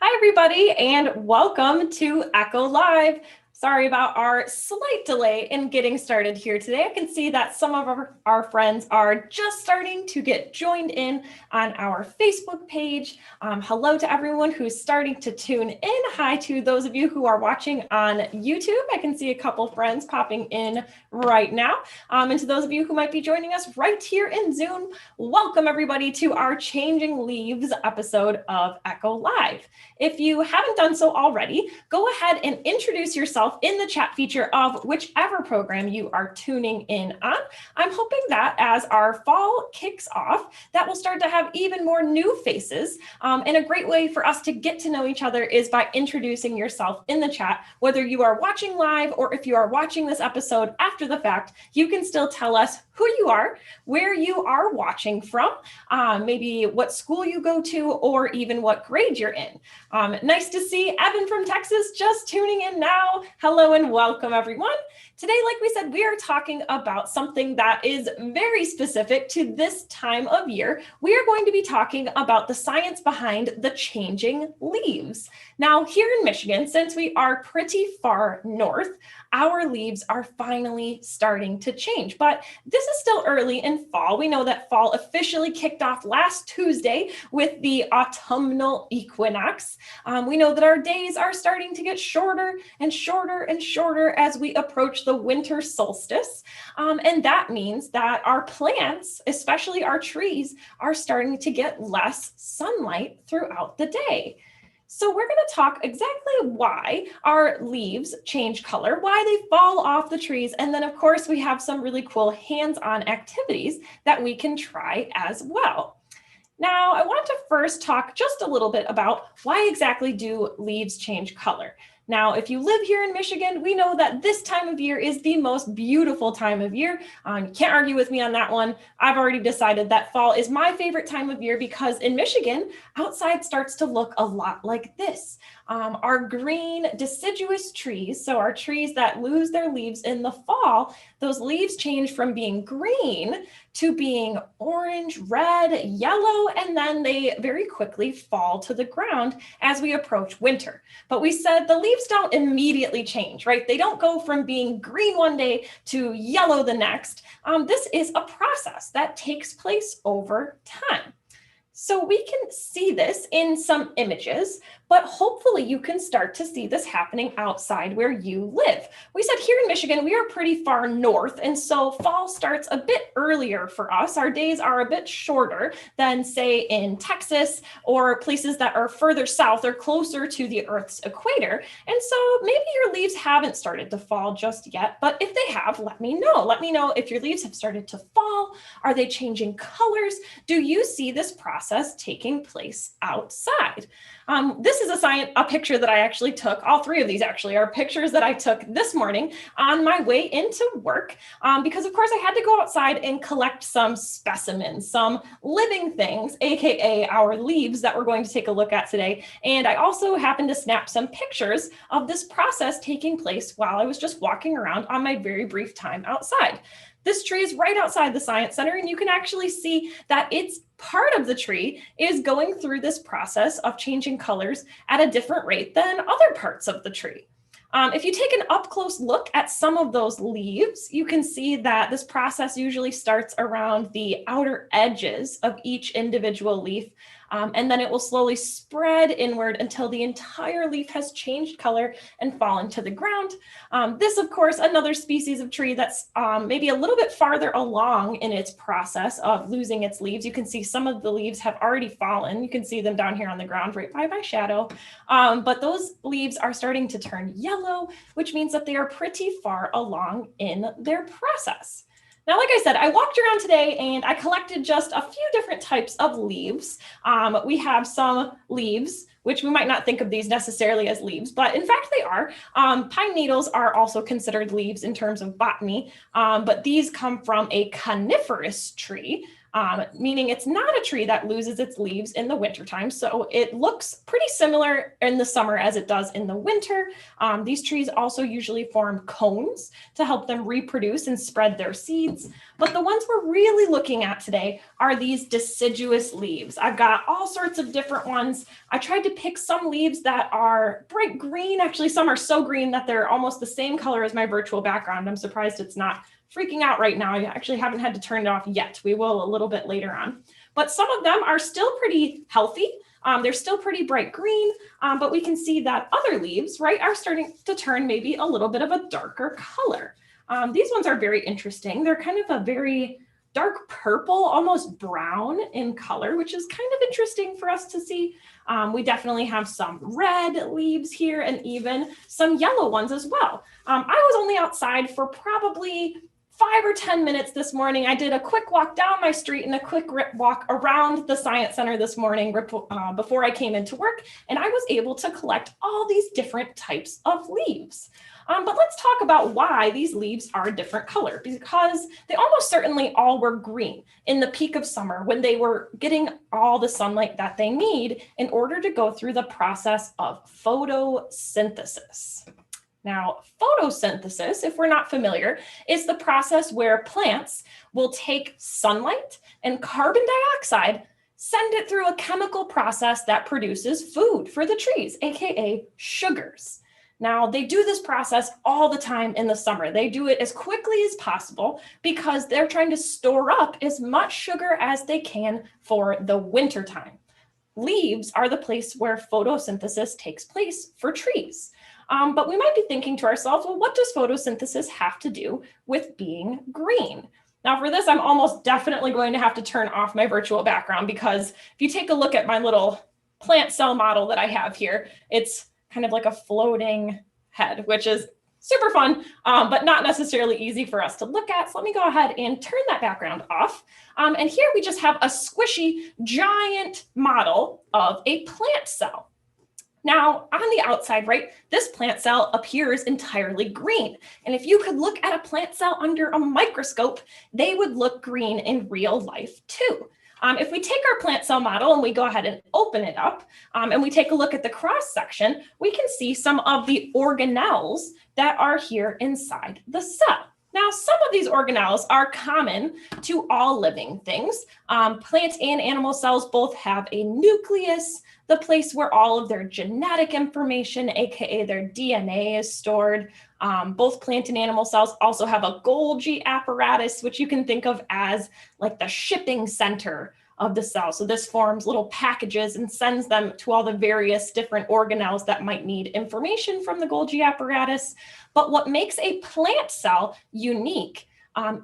Hi, everybody, and welcome to Echo Live. Sorry about our slight delay in getting started here today. I can see that some of our friends are just starting to get joined in on our Facebook page. Hello to everyone who's starting to tune in. Hi to those of you who are watching on YouTube. I can see a couple friends popping in right now. And to those of you who might be joining us right here in Zoom, welcome everybody to our Changing Leaves episode of Echo Live. If you haven't done so already, go ahead and introduce yourself in the chat feature of whichever program you are tuning in on. I'm hoping that as our fall kicks off, that we'll start to have even more new faces. And a great way for us to get to know each other is by introducing yourself in the chat. Whether you are watching live or if you are watching this episode after the fact, you can still tell us who you are, where you are watching from, maybe what school you go to, or even what grade you're in. Nice to see Evan from Texas just tuning in now. Hello and welcome, everyone. Today, like we said, we are talking about something that is very specific to this time of year. We are going to be talking about the science behind the changing leaves. Now, here in Michigan, since we are pretty far north, our leaves are finally starting to change, but this is still early in fall. We know that fall officially kicked off last Tuesday with the autumnal equinox. We know that our days are starting to get shorter and shorter and shorter as we approach the winter solstice. And that means that our plants, especially our trees, are starting to get less sunlight throughout the day. So we're going to talk exactly why our leaves change color, why they fall off the trees, and then of course we have some really cool hands-on activities that we can try as well. Now, I want to first talk just a little bit about why exactly do leaves change color. Now, if you live here in Michigan, we know that this time of year is the most beautiful time of year. You can't argue with me on that one. I've already decided that fall is my favorite time of year because in Michigan, outside starts to look a lot like this. Our green deciduous trees, so our trees that lose their leaves in the fall, those leaves change from being green to being orange, red, yellow, and then they very quickly fall to the ground as we approach winter. But we said the leaves don't immediately change, right? They don't go from being green one day to yellow the next. This is a process that takes place over time. So we can see this in some images, but hopefully you can start to see this happening outside where you live. We said here in Michigan, we are pretty far north, and so fall starts a bit earlier for us. Our days are a bit shorter than, say, in Texas or places that are further south or closer to the Earth's equator. And so maybe your leaves haven't started to fall just yet, but if they have, let me know. Let me know if your leaves have started to fall. Are they changing colors? Do you see this process taking place outside? This is a picture that I actually took. All three of these actually are pictures that I took this morning on my way into work because of course I had to go outside and collect some specimens, some living things, AKA our leaves that we're going to take a look at today. And I also happened to snap some pictures of this process taking place while I was just walking around on my very brief time outside. This tree is right outside the Science Center, and you can actually see that it's part of the tree is going through this process of changing colors at a different rate than other parts of the tree. If you take an up close look at some of those leaves, you can see that this process usually starts around the outer edges of each individual leaf. And then it will slowly spread inward until the entire leaf has changed color and fallen to the ground. This, of course, another species of tree that's maybe a little bit farther along in its process of losing its leaves. You can see some of the leaves have already fallen. You can see them down here on the ground right by my shadow. But those leaves are starting to turn yellow, which means that they are pretty far along in their process. Now, like I said, I walked around today and I collected just a few different types of leaves. We have some leaves, which we might not think of these necessarily as leaves, but in fact they are. Pine needles are also considered leaves in terms of botany, but these come from a coniferous tree. meaning it's not a tree that loses its leaves in the wintertime. So it looks pretty similar in the summer as it does in the winter. These trees also usually form cones to help them reproduce and spread their seeds. But the ones we're really looking at today are these deciduous leaves. I've got all sorts of different ones. I tried to pick some leaves that are bright green. Actually, some are so green that they're almost the same color as my virtual background. I'm surprised it's not freaking out right now. I actually haven't had to turn it off yet. We will a little bit later on. But some of them are still pretty healthy. They're still pretty bright green, but we can see that other leaves, right, are starting to turn maybe a little bit of a darker color. These ones are very interesting. They're kind of a very dark purple, almost brown in color, which is kind of interesting for us to see. We definitely have some red leaves here and even some yellow ones as well. I was only outside for probably 5 or 10 minutes this morning. I did a quick walk down my street and a quick walk around the Science Center this morning before I came into work, and I was able to collect all these different types of leaves. But let's talk about why these leaves are a different color, because they almost certainly all were green in the peak of summer when they were getting all the sunlight that they need in order to go through the process of photosynthesis. Now, photosynthesis, if we're not familiar, is the process where plants will take sunlight and carbon dioxide, send it through a chemical process that produces food for the trees, aka sugars. Now, they do this process all the time in the summer. They do it as quickly as possible because they're trying to store up as much sugar as they can for the winter time. Leaves are the place where photosynthesis takes place for trees. But we might be thinking to ourselves, well, what does photosynthesis have to do with being green? Now for this, I'm almost definitely going to have to turn off my virtual background, because if you take a look at my little plant cell model that I have here, it's kind of like a floating head, which is super fun, but not necessarily easy for us to look at. So let me go ahead and turn that background off. And here we just have a squishy, giant model of a plant cell. Now, on the outside, right, this plant cell appears entirely green. And if you could look at a plant cell under a microscope, they would look green in real life too. If we take our plant cell model and we go ahead and open it up, and we take a look at the cross section, we can see some of the organelles that are here inside the cell. Now, some of these organelles are common to all living things. Plant and animal cells both have a nucleus, the place where all of their genetic information, aka their DNA, is stored. Both plant and animal cells also have a Golgi apparatus, which you can think of as like the shipping center of the cell. So this forms little packages and sends them to all the various different organelles that might need information from the Golgi apparatus. But what makes a plant cell unique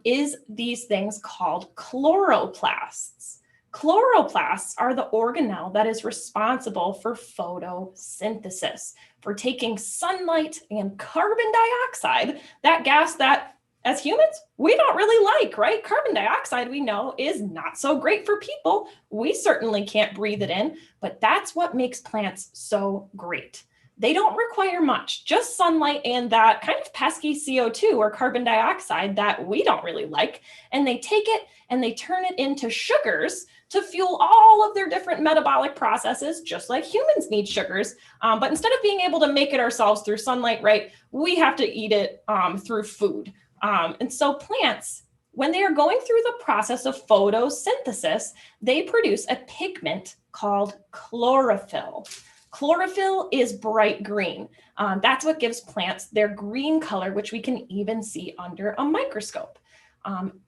is these things called chloroplasts. Chloroplasts are the organelle that is responsible for photosynthesis, for taking sunlight and carbon dioxide, that gas that as humans, we don't really like, right? Carbon dioxide, we know, is not so great for people. We certainly can't breathe it in, but that's what makes plants so great. They don't require much, just sunlight and that kind of pesky CO2 or carbon dioxide that we don't really like. And they take it and they turn it into sugars to fuel all of their different metabolic processes, just like humans need sugars. But instead of being able to make it ourselves through sunlight, right, we have to eat it through food. And so plants, when they are going through the process of photosynthesis, they produce a pigment called chlorophyll. Chlorophyll is bright green. That's what gives plants their green color, which we can even see under a microscope.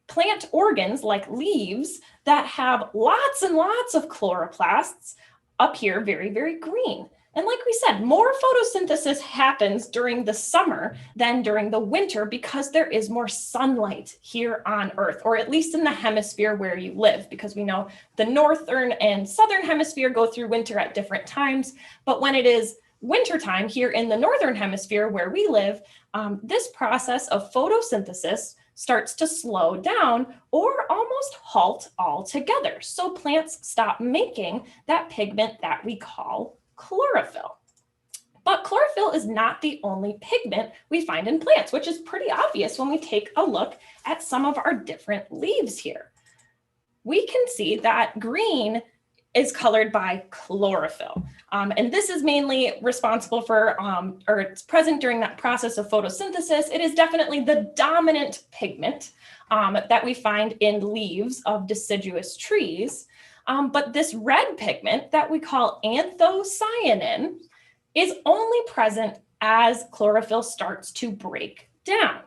Plant organs like leaves that have lots and lots of chloroplasts appear very, very green. And like we said, more photosynthesis happens during the summer than during the winter because there is more sunlight here on Earth, or at least in the hemisphere where you live, because we know the northern and southern hemisphere go through winter at different times. But when it is wintertime here in the northern hemisphere where we live, this process of photosynthesis starts to slow down or almost halt altogether. So plants stop making that pigment that we call chlorophyll. But chlorophyll is not the only pigment we find in plants, which is pretty obvious when we take a look at some of our different leaves here. we can see that green is colored by chlorophyll. And this is mainly responsible for, or it's present during that process of photosynthesis. It is definitely the dominant pigment that we find in leaves of deciduous trees. But this red pigment that we call anthocyanin is only present as chlorophyll starts to break down.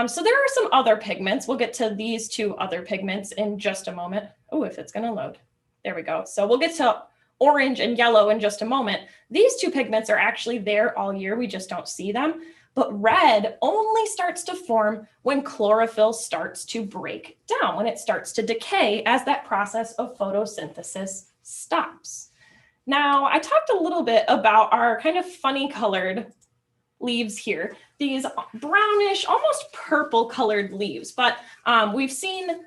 So there are some other pigments. We'll get to these two other pigments in just a moment. Oh, if it's going to load. There we go. So we'll get to orange and yellow in just a moment. These two pigments are actually there all year. We just don't see them. But red only starts to form when chlorophyll starts to break down, when it starts to decay as that process of photosynthesis stops. Now, I talked a little bit about our kind of funny colored leaves here, these brownish, almost purple colored leaves, but we've seen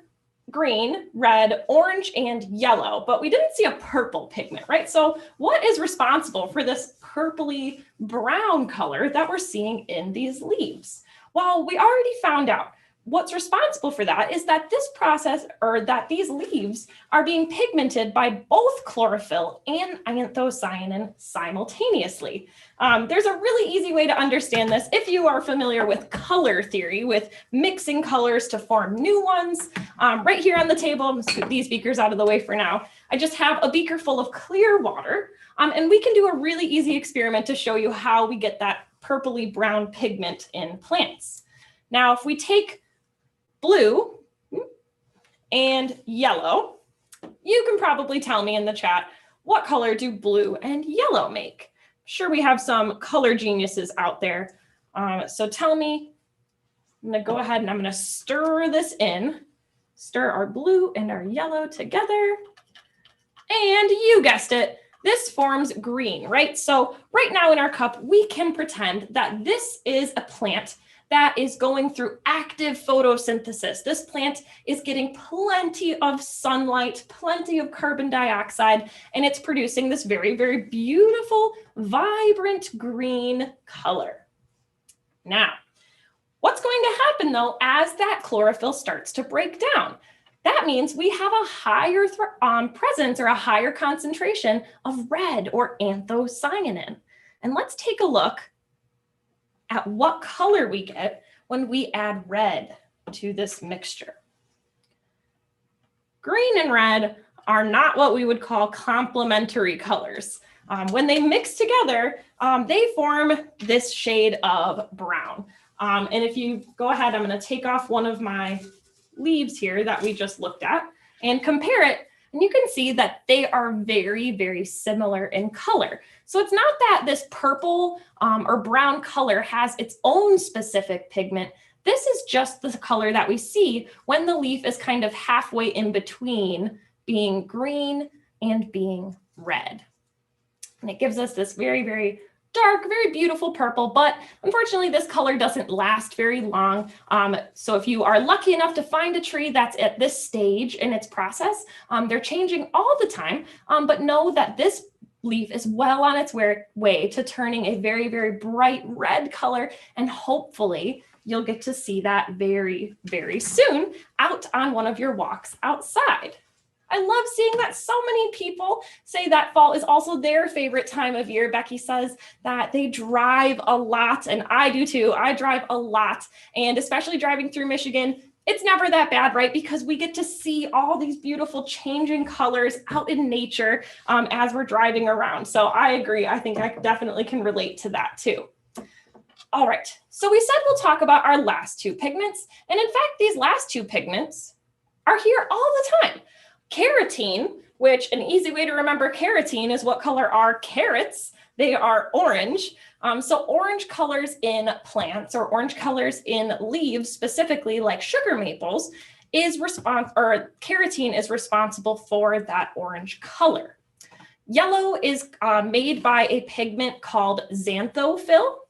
green, red, orange, and yellow, but we didn't see a purple pigment, right? So what is responsible for this purpley brown color that we're seeing in these leaves? Well, we already found out what's responsible for that is that this process, or that these leaves are being pigmented by both chlorophyll and anthocyanin simultaneously. There's a really easy way to understand this if you are familiar with color theory, with mixing colors to form new ones. Right here on the table, I'm going to scoot these beakers out of the way for now. I just have a beaker full of clear water, and we can do a really easy experiment to show you how we get that purpley brown pigment in plants. Now, if we take blue and yellow, you can probably tell me in the chat, what color do blue and yellow make? Sure, we have some color geniuses out there. So tell me, I'm gonna go ahead and I'm gonna stir this in, stir our blue and our yellow together. And you guessed it, this forms green, right? So right now in our cup, we can pretend that this is a plant that is going through active photosynthesis. This plant is getting plenty of sunlight, plenty of carbon dioxide, and it's producing this very, very beautiful, vibrant green color. Now, what's going to happen though as that chlorophyll starts to break down? That means we have a higher presence or a higher concentration of red or anthocyanin. And let's take a look at what color we get when we add red to this mixture. Green and red are not what we would call complementary colors. When they mix together, they form this shade of brown. And if you go ahead, I'm going to take off one of my leaves here that we just looked at and compare it. And you can see that they are very, very similar in color. So it's not that this purple or brown color has its own specific pigment. This is just the color that we see when the leaf is kind of halfway in between being green and being red. And it gives us this very, very dark, very beautiful purple, but unfortunately this color doesn't last very long. So if you are lucky enough to find a tree that's at this stage in its process, they're changing all the time, but know that this leaf is well on its way to turning a very, very bright red color, and hopefully you'll get to see that very, very soon out on one of your walks outside. I love seeing that so many people say that fall is also their favorite time of year. Becky says that they drive a lot, and I do too. I drive a lot, and especially driving through Michigan, it's never that bad, right? Because we get to see all these beautiful changing colors out in nature as we're driving around. So I agree. I think I definitely can relate to that too. All right, so we said we'll talk about our last two pigments. And in fact, these last two pigments are here all the time. Carotene, which an easy way to remember carotene is what color are carrots. They are orange. So orange colors in plants or orange colors in leaves, specifically like sugar maples, carotene is responsible for that orange color. Yellow is made by a pigment called xanthophyll.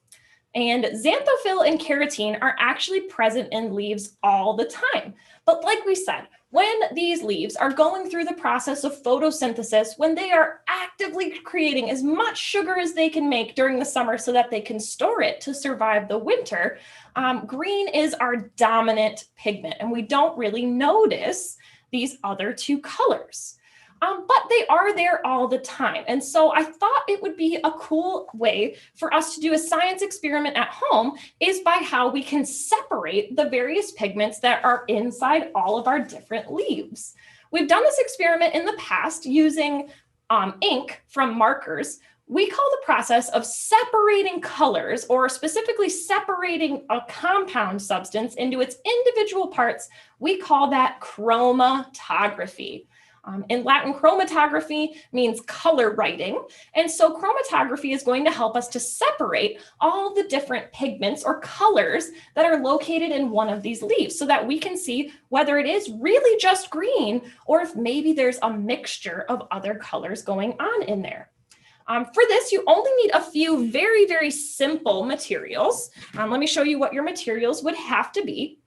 And xanthophyll and carotene are actually present in leaves all the time. But like we said, when these leaves are going through the process of photosynthesis, when they are actively creating as much sugar as they can make during the summer so that they can store it to survive the winter, green is our dominant pigment. And we don't really notice these other two colors. But they are there all the time. And so I thought it would be a cool way for us to do a science experiment at home is by how we can separate the various pigments that are inside all of our different leaves. We've done this experiment in the past using ink from markers. We call the process of separating colors, or specifically separating a compound substance into its individual parts, we call that chromatography. In Latin, chromatography means color writing. And so chromatography is going to help us to separate all the different pigments or colors that are located in one of these leaves so that we can see whether it is really just green or if maybe there's a mixture of other colors going on in there. For this, you only need a few very, very simple materials. Let me show you what your materials would have to be.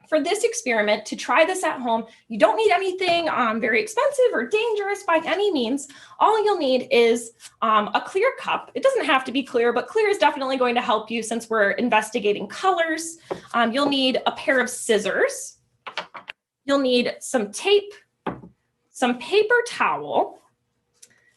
For this experiment, to try this at home, you don't need anything very expensive or dangerous by any means. All you'll need is a clear cup. It doesn't have to be clear, but clear is definitely going to help you since we're investigating colors. You'll need a pair of scissors. You'll need some tape, some paper towel,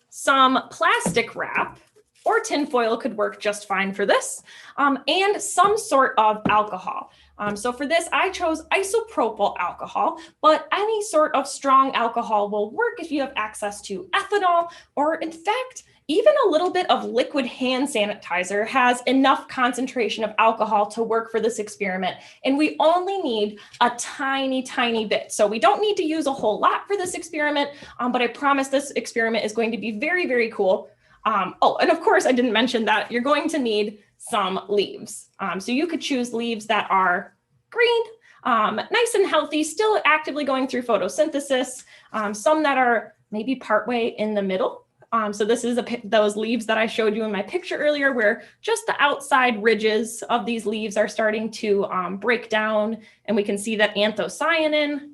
some plastic wrap, or tinfoil could work just fine for this, and some sort of alcohol. So for this, I chose isopropyl alcohol, but any sort of strong alcohol will work if you have access to ethanol, or in fact, even a little bit of liquid hand sanitizer has enough concentration of alcohol to work for this experiment. And we only need a tiny, tiny bit. So we don't need to use a whole lot for this experiment, but I promise this experiment is going to be very, very cool. Oh, and of course, I didn't mention that you're going to need some leaves. So you could choose leaves that are green, nice and healthy, still actively going through photosynthesis, some that are maybe partway in the middle. So this is those leaves that I showed you in my picture earlier, where just the outside ridges of these leaves are starting to break down, and we can see that anthocyanin.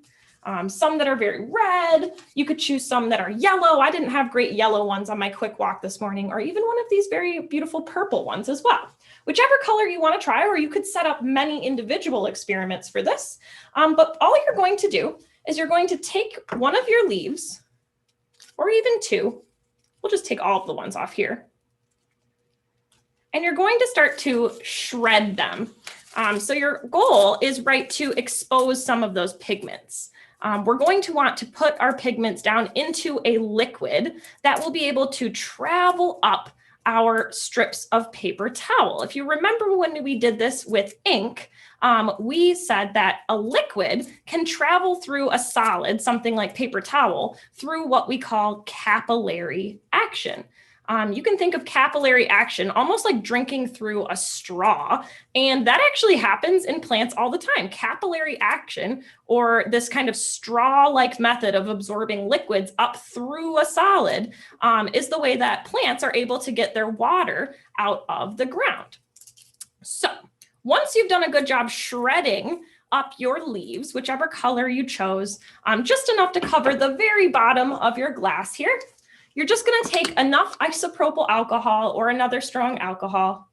Some that are very red. You could choose some that are yellow. I didn't have great yellow ones on my quick walk this morning, or even one of these very beautiful purple ones as well. Whichever color you want to try, or you could set up many individual experiments for this. But all you're going to do is you're going to take one of your leaves, or even two. We'll just take all of the ones off here. And you're going to start to shred them. So your goal is, right, to expose some of those pigments. We're going to want to put our pigments down into a liquid that will be able to travel up our strips of paper towel. If you remember when we did this with ink, we said that a liquid can travel through a solid, something like paper towel, through what we call capillary action. You can think of capillary action almost like drinking through a straw, and that actually happens in plants all the time. Capillary action, or this kind of straw-like method of absorbing liquids up through a solid, is the way that plants are able to get their water out of the ground. So once you've done a good job shredding up your leaves, whichever color you chose, just enough to cover the very bottom of your glass here, you're just going to take enough isopropyl alcohol or another strong alcohol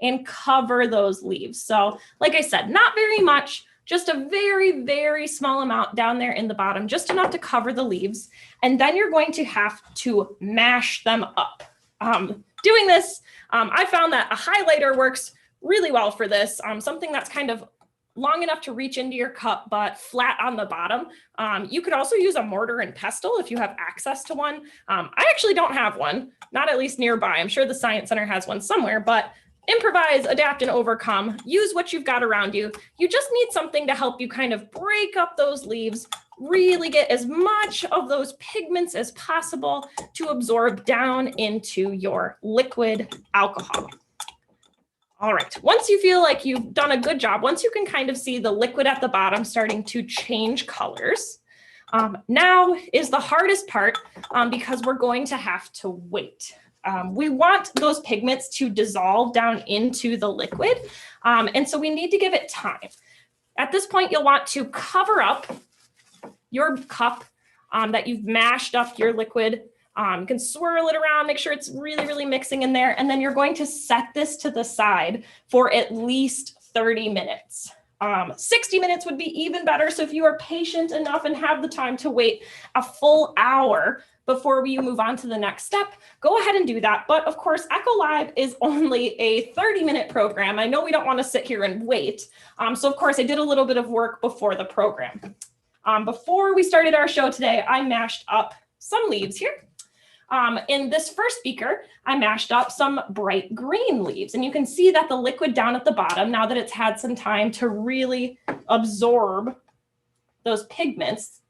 and cover those leaves. So like I said, not very much, just a very, very small amount down there in the bottom, just enough to cover the leaves. And then you're going to have to mash them up. Doing this, I found that a highlighter works really well for this, something that's kind of long enough to reach into your cup, but flat on the bottom. You could also use a mortar and pestle if you have access to one. I actually don't have one, not at least nearby. I'm sure the Science Center has one somewhere, but improvise, adapt, and overcome. Use what you've got around you. You just need something to help you kind of break up those leaves, really get as much of those pigments as possible to absorb down into your liquid alcohol. All right, once you feel like you've done a good job, once you can kind of see the liquid at the bottom starting to change colors, now is the hardest part because we're going to have to wait. We want those pigments to dissolve down into the liquid, and so we need to give it time. At this point, you'll want to cover up your cup that you've mashed up your liquid. You can swirl it around, make sure it's really, really mixing in there. And then you're going to set this to the side for at least 30 minutes. 60 minutes would be even better. So if you are patient enough and have the time to wait a full hour before you move on to the next step, go ahead and do that. But of course, Echo Live is only a 30-minute program. I know we don't want to sit here and wait. So of course, I did a little bit of work before the program. Before we started our show today, I mashed up some leaves here. In this first beaker, I mashed up some bright green leaves, and you can see that the liquid down at the bottom, now that it's had some time to really absorb those pigments,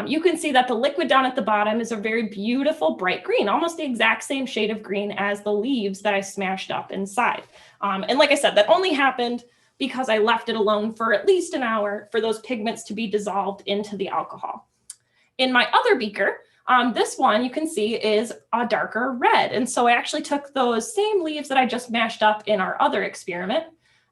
you can see that the liquid down at the bottom is a very beautiful bright green, almost the exact same shade of green as the leaves that I smashed up inside. And like I said, that only happened because I left it alone for at least an hour for those pigments to be dissolved into the alcohol. In my other beaker, this one you can see is a darker red. And so I actually took those same leaves that I just mashed up in our other experiment,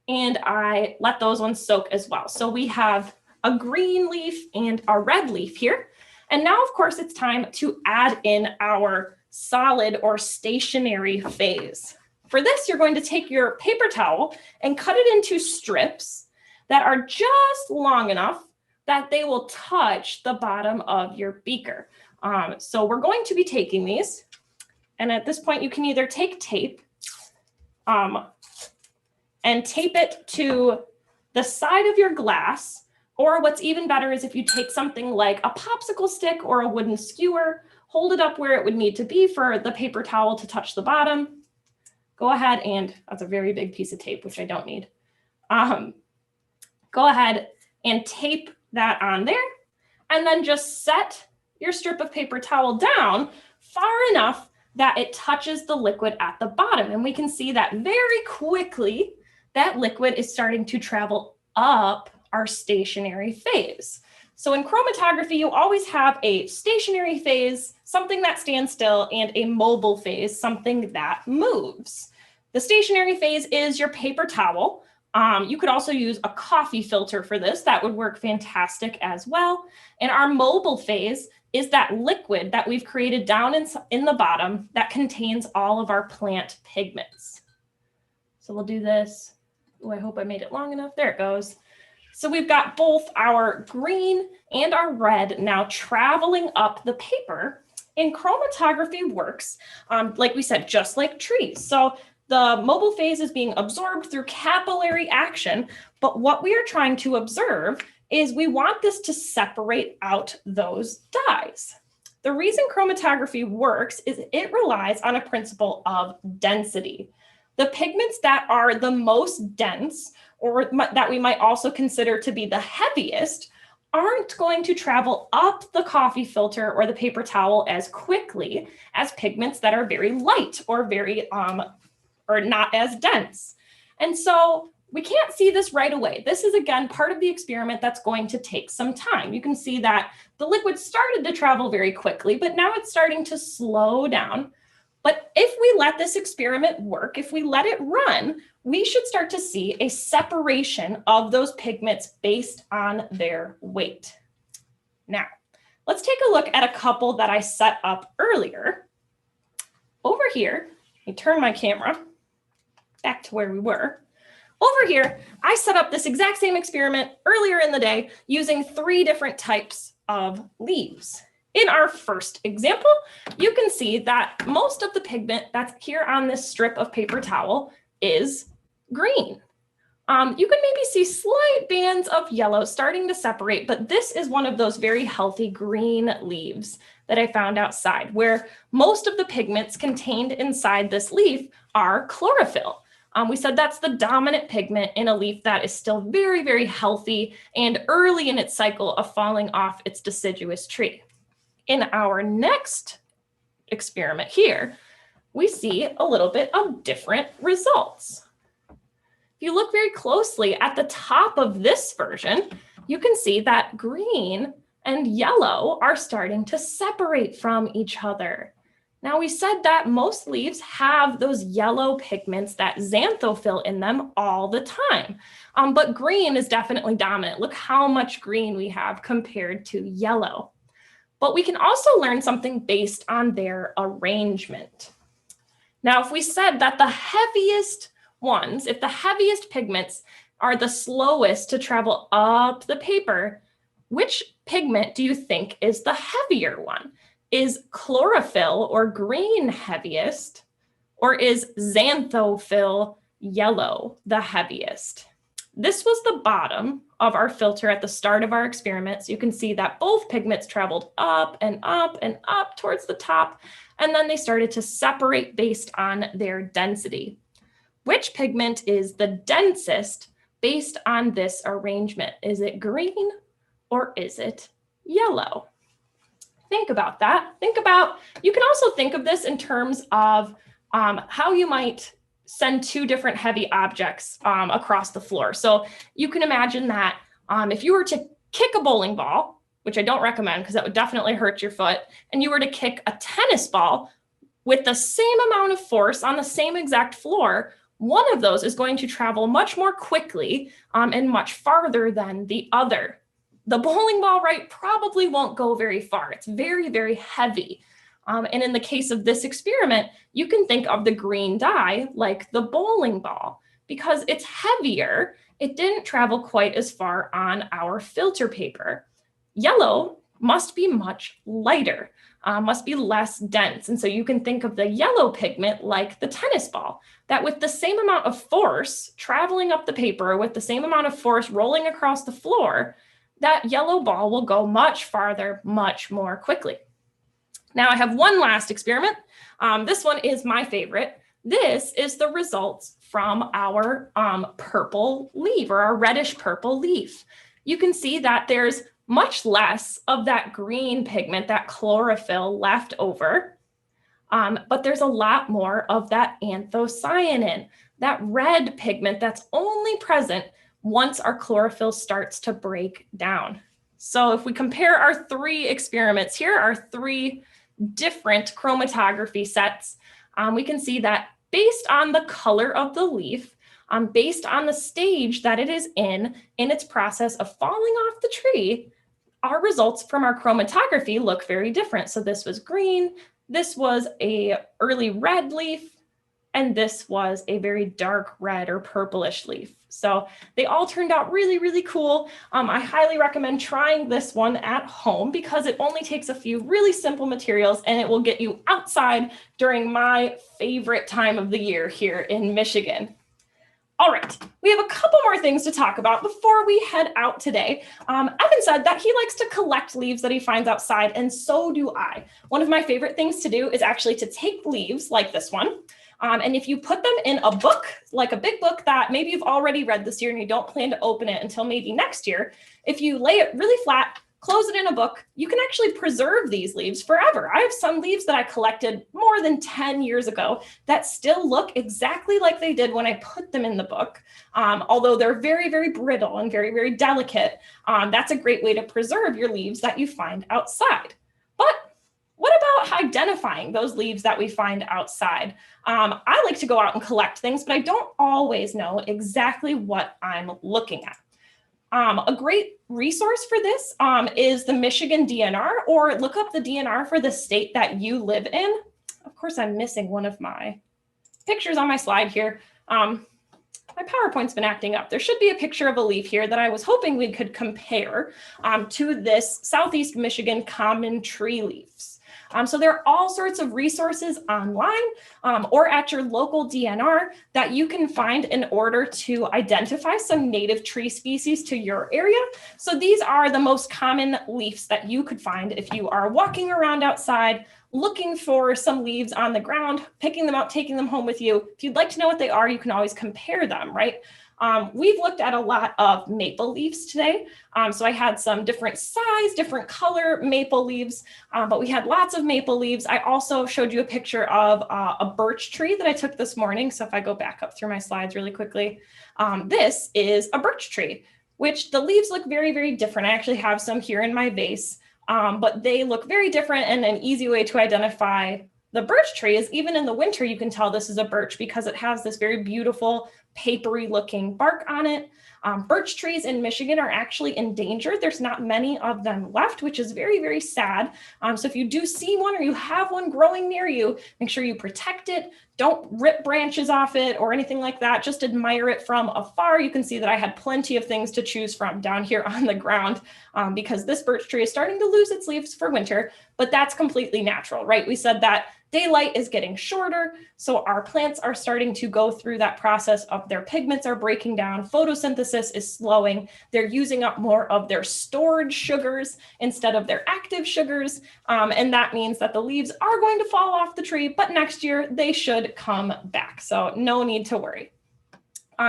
and I let those ones soak as well. So we have a green leaf and a red leaf here. And now, of course, it's time to add in our solid or stationary phase. For this, you're going to take your paper towel and cut it into strips that are just long enough that they will touch the bottom of your beaker. So we're going to be taking these, and at this point you can either take tape and tape it to the side of your glass, or what's even better is if you take something like a popsicle stick or a wooden skewer, hold it up where it would need to be for the paper towel to touch the bottom. Go ahead, and that's a very big piece of tape, which I don't need. Go ahead and tape that on there, and then just set your strip of paper towel down far enough that it touches the liquid at the bottom. And we can see that very quickly that liquid is starting to travel up our stationary phase. So in chromatography, you always have a stationary phase, something that stands still, and a mobile phase, something that moves. The stationary phase is your paper towel. You could also use a coffee filter for this. That would work fantastic as well. And our mobile phase is that liquid that we've created down in the bottom that contains all of our plant pigments. So we'll do this. Oh, I hope I made it long enough. There it goes. So we've got both our green and our red now traveling up the paper. And chromatography works, like we said, just like trees. So the mobile phase is being absorbed through capillary action, but what we are trying to observe is we want this to separate out those dyes. The reason chromatography works is it relies on a principle of density. The pigments that are the most dense, or that we might also consider to be the heaviest, aren't going to travel up the coffee filter or the paper towel as quickly as pigments that are very light or very or not as dense. And so we can't see this right away. This is, again, part of the experiment that's going to take some time. You can see that the liquid started to travel very quickly, but now it's starting to slow down. But if we let this experiment work, if we let it run, we should start to see a separation of those pigments based on their weight. Now, let's take a look at a couple that I set up earlier. Over here, let me turn my camera back to where we were. Over here, I set up this exact same experiment earlier in the day using 3 different types of leaves. In our first example, you can see that most of the pigment that's here on this strip of paper towel is green. You can maybe see slight bands of yellow starting to separate, but this is one of those very healthy green leaves that I found outside, where most of the pigments contained inside this leaf are chlorophyll. We said that's the dominant pigment in a leaf that is still very, very healthy and early in its cycle of falling off its deciduous tree. In our next experiment here, we see a little bit of different results. If you look very closely at the top of this version, you can see that green and yellow are starting to separate from each other. Now, we said that most leaves have those yellow pigments, that xanthophyll in them all the time, but green is definitely dominant. Look how much green we have compared to yellow. But we can also learn something based on their arrangement. Now, if we said that the heaviest ones, if the heaviest pigments are the slowest to travel up the paper, which pigment do you think is the heavier one? Is chlorophyll or green heaviest, or is xanthophyll yellow the heaviest? This was the bottom of our filter at the start of our experiment. So you can see that both pigments traveled up and up and up towards the top, and then they started to separate based on their density. Which pigment is the densest based on this arrangement? Is it green or is it yellow? Think about that. You can also think of this in terms of how you might send two different heavy objects across the floor. So you can imagine that if you were to kick a bowling ball, which I don't recommend because that would definitely hurt your foot, and you were to kick a tennis ball with the same amount of force on the same exact floor, one of those is going to travel much more quickly and much farther than the other. The bowling ball, right, probably won't go very far. It's very, very heavy. And in the case of this experiment, you can think of the green dye like the bowling ball. Because it's heavier, it didn't travel quite as far on our filter paper. Yellow must be much lighter, must be less dense. And so you can think of the yellow pigment like the tennis ball, that with the same amount of force traveling up the paper, with the same amount of force rolling across the floor, that yellow ball will go much farther, much more quickly. Now I have one last experiment. This one is my favorite. This is the results from our purple leaf, or our reddish purple leaf. You can see that there's much less of that green pigment, that chlorophyll, left over, but there's a lot more of that anthocyanin, that red pigment that's only present once our chlorophyll starts to break down. So if we compare our three experiments here, our three different chromatography sets, we can see that based on the color of the leaf, based on the stage that it is in its process of falling off the tree, our results from our chromatography look very different. So this was green, this was a early red leaf, and this was a very dark red or purplish leaf. So they all turned out really, really cool. I highly recommend trying this one at home because it only takes a few really simple materials and it will get you outside during my favorite time of the year here in Michigan. All right, we have a couple more things to talk about before we head out today. Evan said that he likes to collect leaves that he finds outside, and so do I. One of my favorite things to do is actually to take leaves like this one, and if you put them in a book, like a big book that maybe you've already read this year and you don't plan to open it until maybe next year, if you lay it really flat, close it in a book, you can actually preserve these leaves forever. I have some leaves that I collected more than 10 years ago that still look exactly like they did when I put them in the book. Although they're very, very brittle and very, very delicate, that's a great way to preserve your leaves that you find outside. But what about identifying those leaves that we find outside? I like to go out and collect things, but I don't always know exactly what I'm looking at. A great resource for this is the Michigan DNR, or look up the DNR for the state that you live in. Of course, I'm missing one of my pictures on my slide here. My PowerPoint's been acting up. There should be a picture of a leaf here that I was hoping we could compare to this Southeast Michigan common tree leaves. So there are all sorts of resources online or at your local DNR that you can find in order to identify some native tree species to your area. So these are the most common leaves that you could find if you are walking around outside, looking for some leaves on the ground, picking them out, taking them home with you. If you'd like to know what they are, you can always compare them, right? We've looked at a lot of maple leaves today. So I had some different size, different color maple leaves, but we had lots of maple leaves. I also showed you a picture of a birch tree that I took this morning. So if I go back up through my slides really quickly, this is a birch tree, which the leaves look very, very different. I actually have some here in my vase, but they look very different, and an easy way to identify the birch tree is even in the winter, you can tell this is a birch because it has this very beautiful papery looking bark on it. Birch trees in Michigan are actually endangered. There's not many of them left, which is very, very sad. So if you do see one or you have one growing near you, make sure you protect it. Don't rip branches off it or anything like that. Just admire it from afar. You can see that I had plenty of things to choose from down here on the ground because this birch tree is starting to lose its leaves for winter, but that's completely natural, right? We said that daylight is getting shorter, so our plants are starting to go through that process of their pigments are breaking down, photosynthesis is slowing, they're using up more of their stored sugars instead of their active sugars, and that means that the leaves are going to fall off the tree, but next year they should come back, so no need to worry.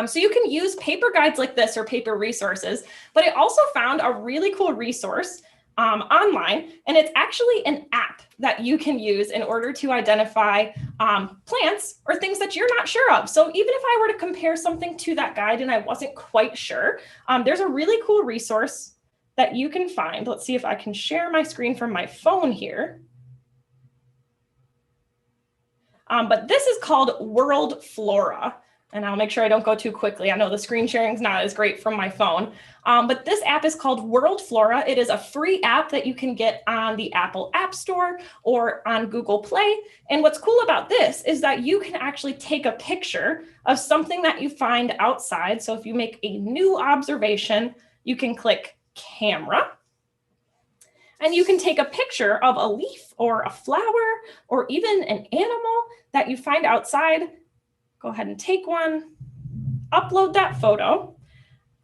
So you can use paper guides like this or paper resources, but I also found a really cool resource online, and it's actually an app that you can use in order to identify plants or things that you're not sure of. So even if I were to compare something to that guide and I wasn't quite sure, there's a really cool resource that you can find. Let's see if I can share my screen from my phone here. But this is called World Flora. And I'll make sure I don't go too quickly. I know the screen sharing is not as great from my phone, but this app is called World Flora. It is a free app that you can get on the Apple App Store or on Google Play. And what's cool about this is that you can actually take a picture of something that you find outside. So if you make a new observation, you can click camera. And you can take a picture of a leaf or a flower or even an animal that you find outside. Go ahead and take one, upload that photo,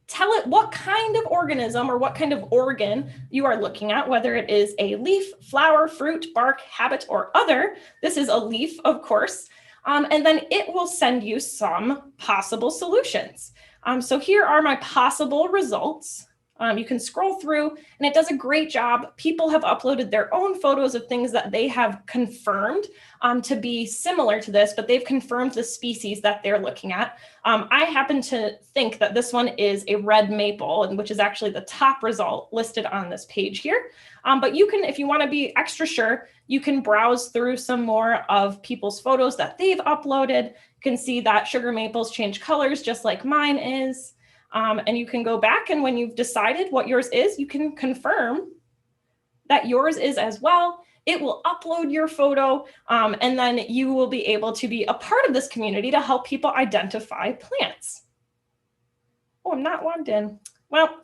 tell it what kind of organism or what kind of organ you are looking at, whether it is a leaf, flower, fruit, bark, habit, or other. This is a leaf, of course, and then it will send you some possible solutions. So here are my possible results. You can scroll through and it does a great job. People have uploaded their own photos of things that they have confirmed to be similar to this, but they've confirmed the species that they're looking at. I happen to think that this one is a red maple, which is actually the top result listed on this page here. But you can, if you want to be extra sure, you can browse through some more of people's photos that they've uploaded. You can see that sugar maples change colors just like mine is. And you can go back, and when you've decided what yours is, you can confirm that yours is as well. It will upload your photo, and then you will be able to be a part of this community to help people identify plants. Oh, I'm not logged in. Well,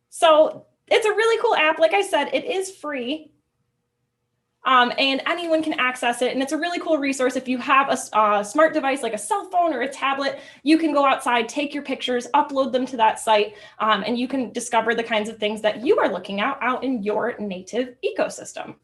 so it's a really cool app. Like I said, it is free. And anyone can access it. And it's a really cool resource. If you have a smart device like a cell phone or a tablet, you can go outside, take your pictures, upload them to that site, and you can discover the kinds of things that you are looking at out in your native ecosystem.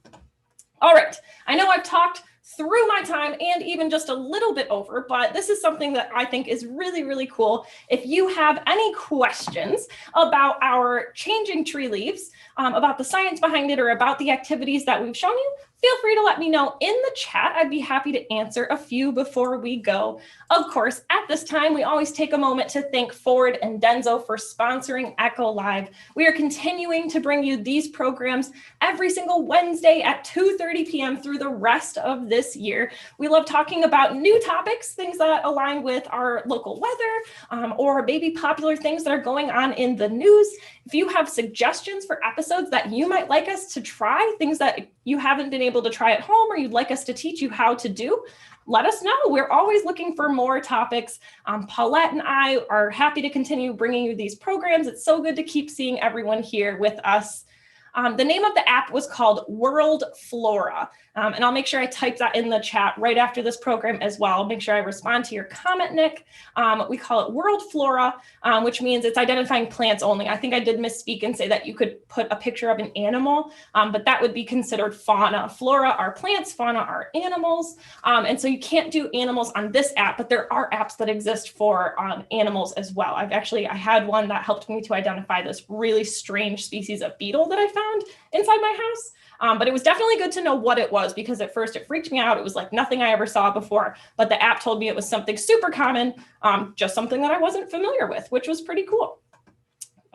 All right, I know I've talked through my time and even just a little bit over, but this is something that I think is really, really cool. If you have any questions about our changing tree leaves, about the science behind it, or about the activities that we've shown you, feel free to let me know in the chat. I'd be happy to answer a few before we go. Of course, at this time, we always take a moment to thank Ford and Denso for sponsoring Echo Live. We are continuing to bring you these programs every single Wednesday at 2:30 p.m. through the rest of this year. We love talking about new topics, things that align with our local weather, or maybe popular things that are going on in the news. If you have suggestions for episodes that you might like us to try, things that you haven't been able to try at home or you'd like us to teach you how to do, let us know. We're always looking for more topics. Paulette and I are happy to continue bringing you these programs. It's so good to keep seeing everyone here with us. The name of the app was called World Flora, and I'll make sure I type that in the chat right after this program as well. Make sure I respond to your comment, Nick. We call it World Flora, which means it's identifying plants only. I think I did misspeak and say that you could put a picture of an animal, but that would be considered fauna. Flora are plants, fauna are animals, and so you can't do animals on this app, but there are apps that exist for animals as well. I had one that helped me to identify this really strange species of beetle that I found inside my house. But it was definitely good to know what it was, because at first it freaked me out. It was like nothing I ever saw before, but the app told me it was something super common, just something that I wasn't familiar with, which was pretty cool.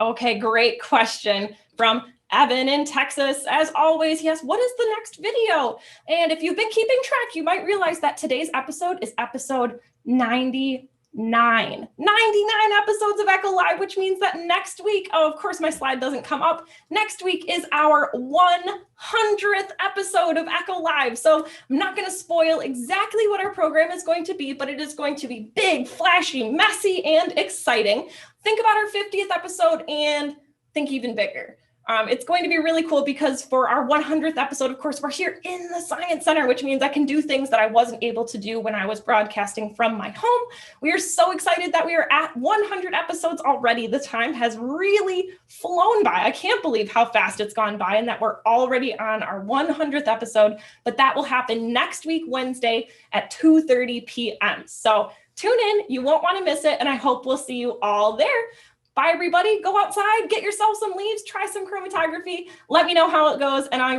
Okay, great question from Evan in Texas. As always, he asks, what is the next video? And if you've been keeping track, you might realize that today's episode is episode 92. 99 episodes of Echo Live, which means that next week, oh, of course, my slide doesn't come up. Next week is our 100th episode of Echo Live. So I'm not going to spoil exactly what our program is going to be, but it is going to be big, flashy, messy, and exciting. Think about our 50th episode and think even bigger. It's going to be really cool because for our 100th episode, of course, we're here in the Science Center, which means I can do things that I wasn't able to do when I was broadcasting from my home. We are so excited that we are at 100 episodes already. The time has really flown by. I can't believe how fast it's gone by and that we're already on our 100th episode, but that will happen next week, Wednesday at 2:30 p.m. So tune in. You won't want to miss it, and I hope we'll see you all there. Bye, everybody. Go outside, get yourself some leaves, try some chromatography. Let me know how it goes, and I